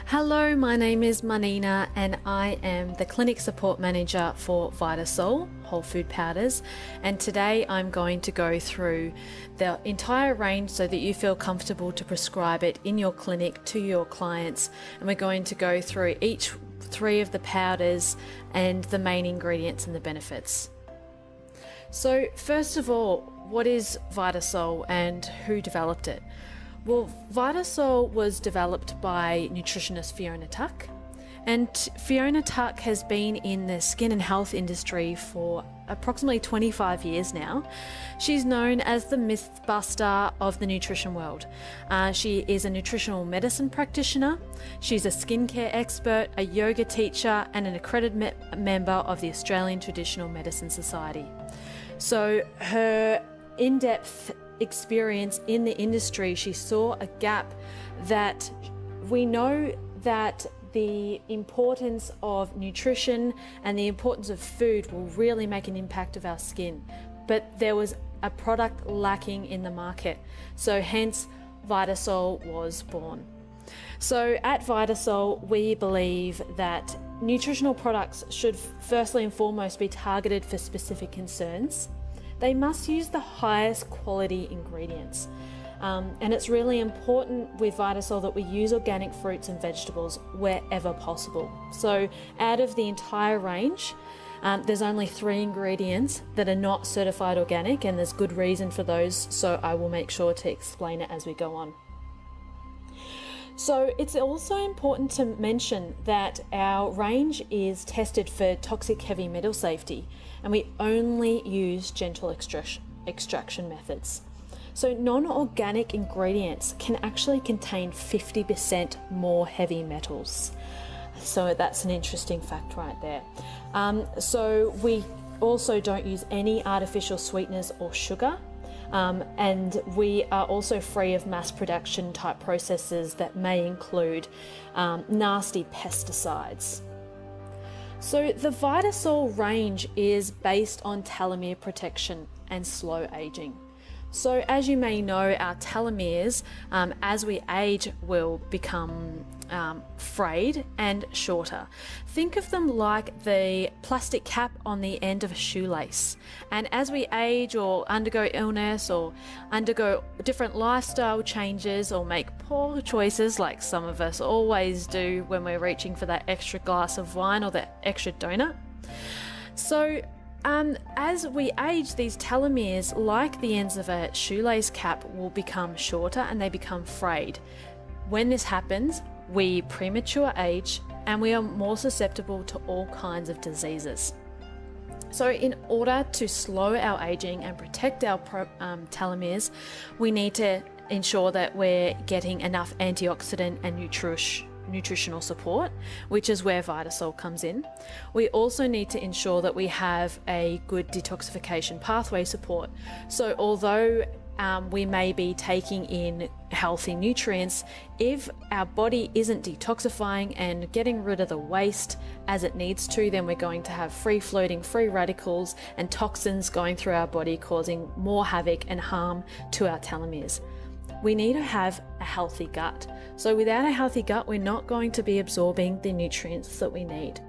Hello, my name is Manina and I am the Clinic Support Manager for Vita Whole Food Powders, and today I'm going to go through the entire range so that you feel comfortable to prescribe it in your clinic to your clients, and we're going to go through each three of the powders and the main ingredients and the benefits. So first of all, what is Vita and who developed it? Well, Vita was developed by nutritionist Fiona Tuck, and Fiona Tuck has been in the skin and health industry for approximately 25 years now. She's known as the mythbuster of the nutrition world. She is a nutritional medicine practitioner, she's a skincare expert, a yoga teacher, and an accredited member of the Australian Traditional Medicine Society. So her in-depth experience in the industry, she saw a gap that we know that the importance of nutrition and the importance of food will really make an impact of our skin, but there was a product lacking in the market, so hence Vita was born. So at Vita we believe that nutritional products should firstly and foremost be targeted for specific concerns. They must use the highest quality ingredients. And it's really important with Vita that we use organic fruits and vegetables wherever possible. So out of the entire range, there's only 3 ingredients that are not certified organic, and there's good reason for those, so I will make sure to explain it as we go on. So it's also important to mention that our range is tested for toxic heavy metal safety, and we only use gentle extraction methods. So non-organic ingredients can actually contain 50% more heavy metals. So that's an interesting fact right there. So we also don't use any artificial sweeteners or sugar. And we are also free of mass production type processes that may include nasty pesticides. So the Vita range is based on telomere protection and slow aging. So as you may know, our telomeres, as we age, will become frayed and shorter. Think of them like the plastic cap on the end of a shoelace. And as we age or undergo illness or undergo different lifestyle changes or make poor choices, like some of us always do when we're reaching for that extra glass of wine or that extra donut. So as we age, these telomeres, like the ends of a shoelace cap, will become shorter and they become frayed. When this happens, we premature age and we are more susceptible to all kinds of diseases. So in order to slow our aging and protect our telomeres, we need to ensure that we're getting enough antioxidant and nutritional support, which is where Vita comes in. We also need to ensure that we have a good detoxification pathway support. So although we may be taking in healthy nutrients, if our body isn't detoxifying and getting rid of the waste as it needs to, then we're going to have free floating free radicals and toxins going through our body, causing more havoc and harm to our telomeres. We need to have a healthy gut. So without a healthy gut, we're not going to be absorbing the nutrients that we need.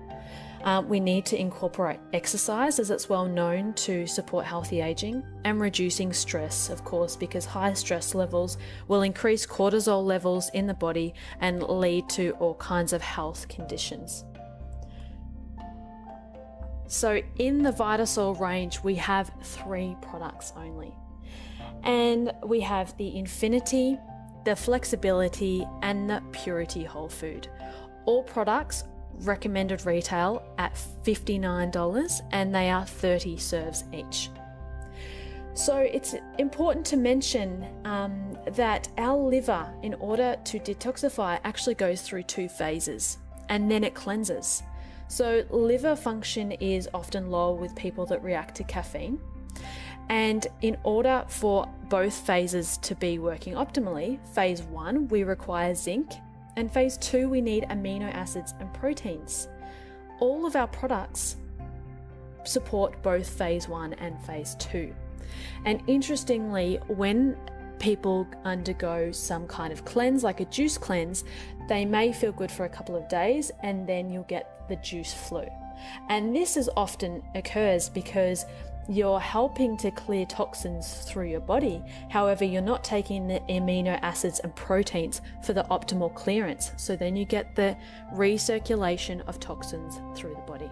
We need to incorporate exercise, as it's well known to support healthy aging, and reducing stress, of course, because high stress levels will increase cortisol levels in the body and lead to all kinds of health conditions. So in the Vita range, we have 3 products only. And we have the Infinity, the Flexibility, and the Purity Whole Food. All products recommended retail at $59, and they are 30 serves each. So it's important to mention that our liver, in order to detoxify, actually goes through 2 phases, and then it cleanses. So liver function is often low with people that react to caffeine. And in order for both phases to be working optimally, phase 1, we require zinc, and phase 2, we need amino acids and proteins. All of our products support both phase 1 and phase 2. And interestingly, when people undergo some kind of cleanse, like a juice cleanse, they may feel good for a couple of days and then you'll get the juice flu. And this is often occurs because you're helping to clear toxins through your body. However, you're not taking the amino acids and proteins for the optimal clearance. So then you get the recirculation of toxins through the body.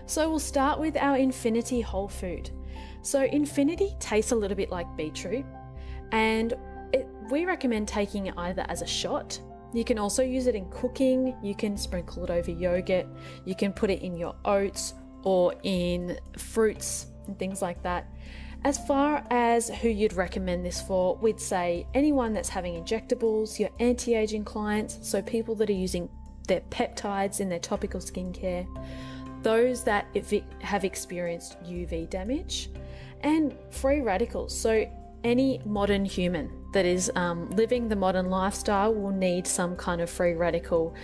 So we'll start with our Infinity whole food. So Infinity tastes a little bit like beetroot, and we recommend taking it either as a shot. You can also use it in cooking. You can sprinkle it over yogurt. You can put it in your oats or in fruits and things like that. As far as who you'd recommend this for, we'd say anyone that's having injectables, your anti-aging clients, so people that are using their peptides in their topical skincare, those that have experienced UV damage, and free radicals. So any modern human that is living the modern lifestyle will need some kind of free radical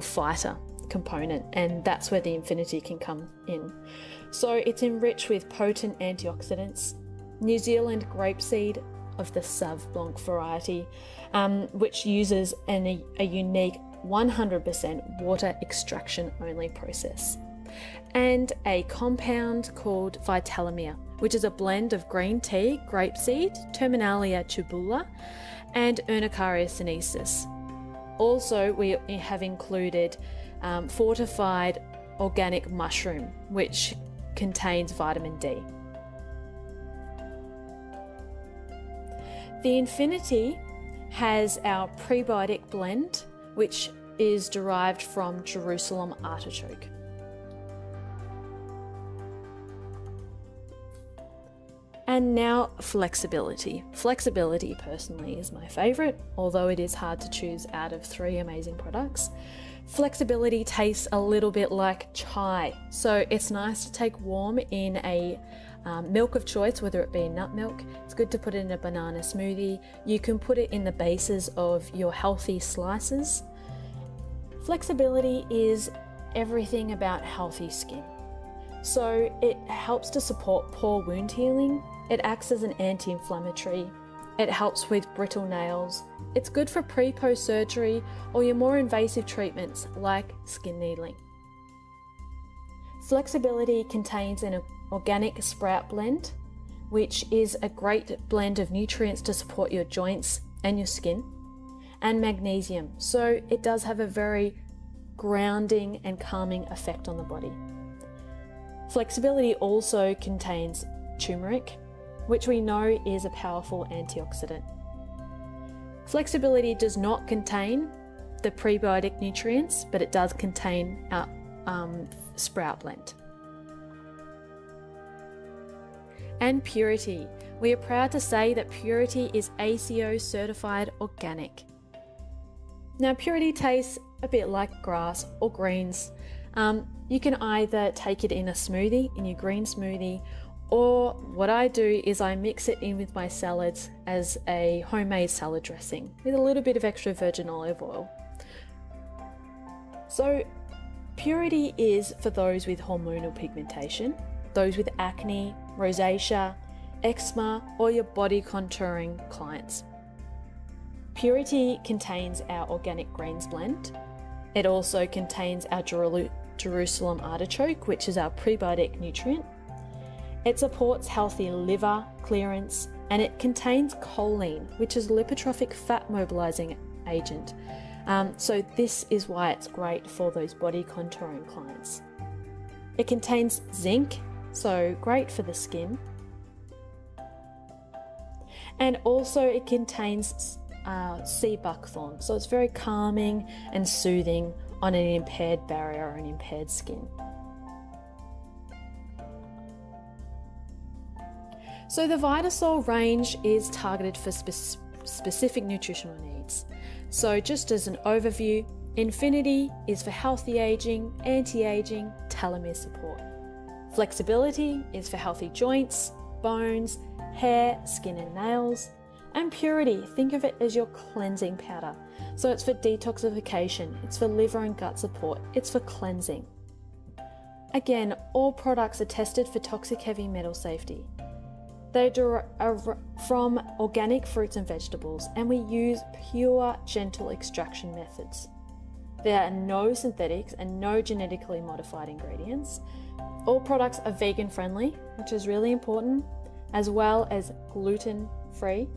fighter component, and that's where the Infinity can come in. So it's enriched with potent antioxidants, New Zealand grapeseed of the Sauv Blanc variety, which uses a unique 100% water extraction only process, and a compound called Vitalamere, which is a blend of green tea, grapeseed, Terminalia tubula, and Urticaria sinensis. Also, we have included fortified organic mushroom, which contains vitamin D. The Infinity has our prebiotic blend, which is derived from Jerusalem artichoke. And now flexibility. Flexibility personally is my favorite, although it is hard to choose out of 3 amazing products. Flexibility tastes a little bit like chai, so it's nice to take warm in a milk of choice, whether it be nut milk. It's good to put it in a banana smoothie. You can put it in the bases of your healthy slices. Flexibility is everything about healthy skin. So it helps to support pore wound healing. It acts as an anti-inflammatory. It helps with brittle nails. It's good for pre-post surgery or your more invasive treatments like skin needling. Flexibility contains an organic sprout blend, which is a great blend of nutrients to support your joints and your skin, and magnesium. So it does have a very grounding and calming effect on the body. Flexibility also contains turmeric, which we know is a powerful antioxidant. Flexibility does not contain the prebiotic nutrients, but it does contain our sprout blend. And purity. We are proud to say that purity is ACO certified organic. Now, purity tastes a bit like grass or greens. You can either take it in a smoothie, in your green smoothie, or what I do is I mix it in with my salads as a homemade salad dressing with a little bit of extra virgin olive oil. So purity is for those with hormonal pigmentation, those with acne, rosacea, eczema, or your body contouring clients. Purity contains our organic grains blend. It also contains our Jerusalem artichoke, which is our prebiotic nutrient. It supports healthy liver clearance, and it contains choline, which is a lipotrophic fat mobilizing agent. So this is why it's great for those body contouring clients. It contains zinc, so great for the skin. And also it contains sea buckthorn, so it's very calming and soothing on an impaired barrier or an impaired skin. So the Vitasol range is targeted for specific nutritional needs. So just as an overview, Infinity is for healthy aging, anti-aging, telomere support. Flexibility is for healthy joints, bones, hair, skin and nails. And Purity, think of it as your cleansing powder. So it's for detoxification, it's for liver and gut support, it's for cleansing. Again, all products are tested for toxic heavy metal safety. They are from organic fruits and vegetables, and we use pure gentle extraction methods. There are no synthetics and no genetically modified ingredients. All products are vegan friendly, which is really important, as well as gluten free.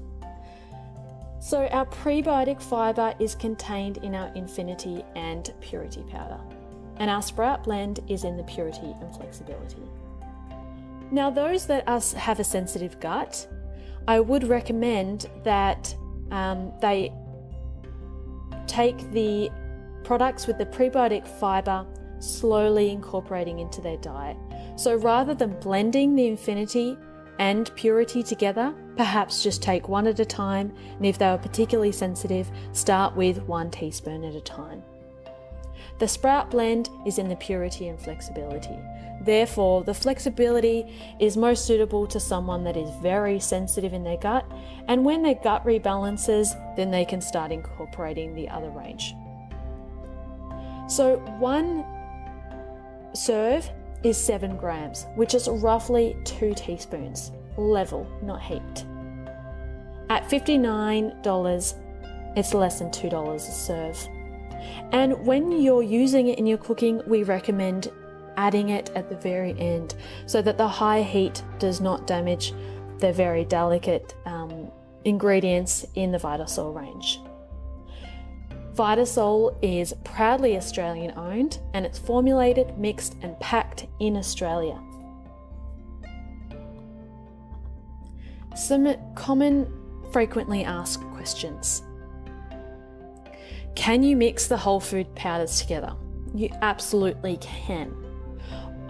So our prebiotic fibre is contained in our Infinity and Purity powder, and our Sprout blend is in the Purity and Flexibility. Now, those that have a sensitive gut, I would recommend that they take the products with the prebiotic fibre slowly incorporating into their diet. So rather than blending the Infinity and Purity together, perhaps just take one at a time, and if they are particularly sensitive, start with 1 teaspoon at a time. The Sprout blend is in the Purity and Flexibility. Therefore, the flexibility is most suitable to someone that is very sensitive in their gut, and when their gut rebalances, then they can start incorporating the other range. So 1 serve is 7 grams, which is roughly 2 teaspoons, level, not heaped. At $59, it's less than $2 a serve. And when you're using it in your cooking, we recommend adding it at the very end so that the high heat does not damage the very delicate ingredients in the Vitasol range. Vitasol is proudly Australian owned, and it's formulated, mixed and packed in Australia. Some common frequently asked questions. Can you mix the whole food powders together? You absolutely can.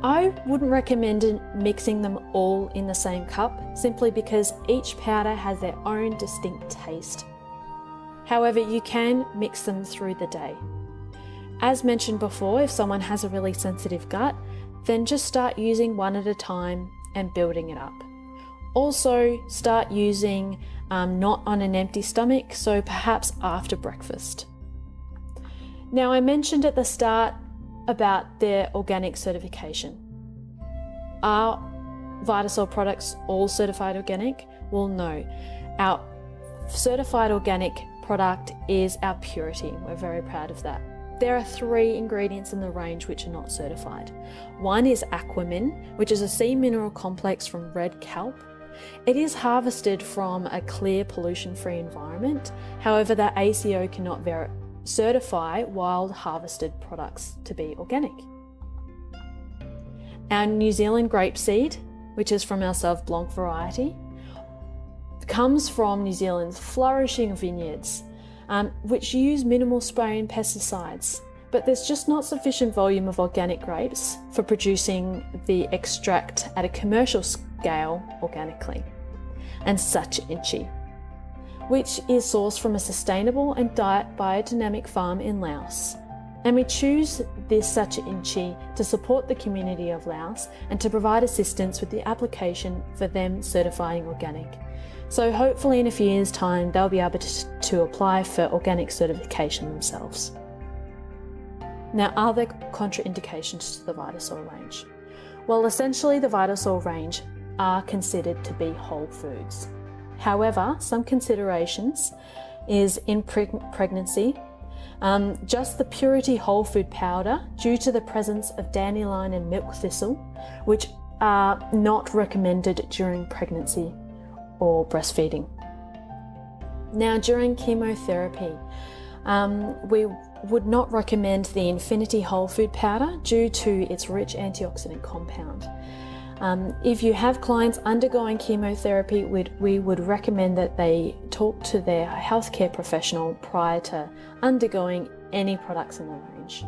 I wouldn't recommend mixing them all in the same cup, simply because each powder has their own distinct taste. However, you can mix them through the day. As mentioned before, if someone has a really sensitive gut, then just start using one at a time and building it up. Also, start using not on an empty stomach, so perhaps after breakfast. Now, I mentioned at the start about their organic certification. Are Vitasol products all certified organic? Well, no. Our certified organic product is our Purity. We're very proud of that. There are 3 ingredients in the range which are not certified. One is Aquamin, which is a sea mineral complex from red kelp. It is harvested from a clear, pollution-free environment. However, the ACO cannot certify wild harvested products to be organic. Our New Zealand grapeseed, which is from our Sauv Blanc variety, comes from New Zealand's flourishing vineyards, which use minimal spray and pesticides, but there's just not sufficient volume of organic grapes for producing the extract at a commercial scale organically. And Sachainchi, which is sourced from a sustainable and biodynamic farm in Laos. And we choose this Sachainchi to support the community of Laos and to provide assistance with the application for them certifying organic. So hopefully in a few years' time, they'll be able to apply for organic certification themselves. Now, are there contraindications to the Vitasol range? Well, essentially the Vitasol range are considered to be whole foods. However, some considerations is in pregnancy, just the Purity whole food powder, due to the presence of dandelion and milk thistle, which are not recommended during pregnancy or breastfeeding. Now, during chemotherapy, we would not recommend the Infinity whole food powder due to its rich antioxidant compound. If you have clients undergoing chemotherapy, we would recommend that they talk to their healthcare professional prior to undergoing any products in the range.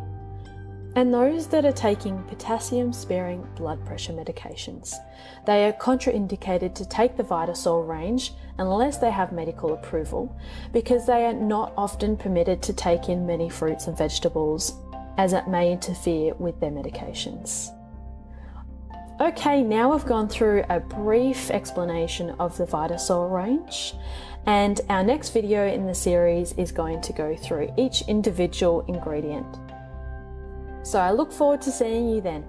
And those that are taking potassium-sparing blood pressure medications, they are contraindicated to take the Vitasol range unless they have medical approval, because they are not often permitted to take in many fruits and vegetables, as it may interfere with their medications. Okay, now we've gone through a brief explanation of the Vitasol range, and our next video in the series is going to go through each individual ingredient. So I look forward to seeing you then.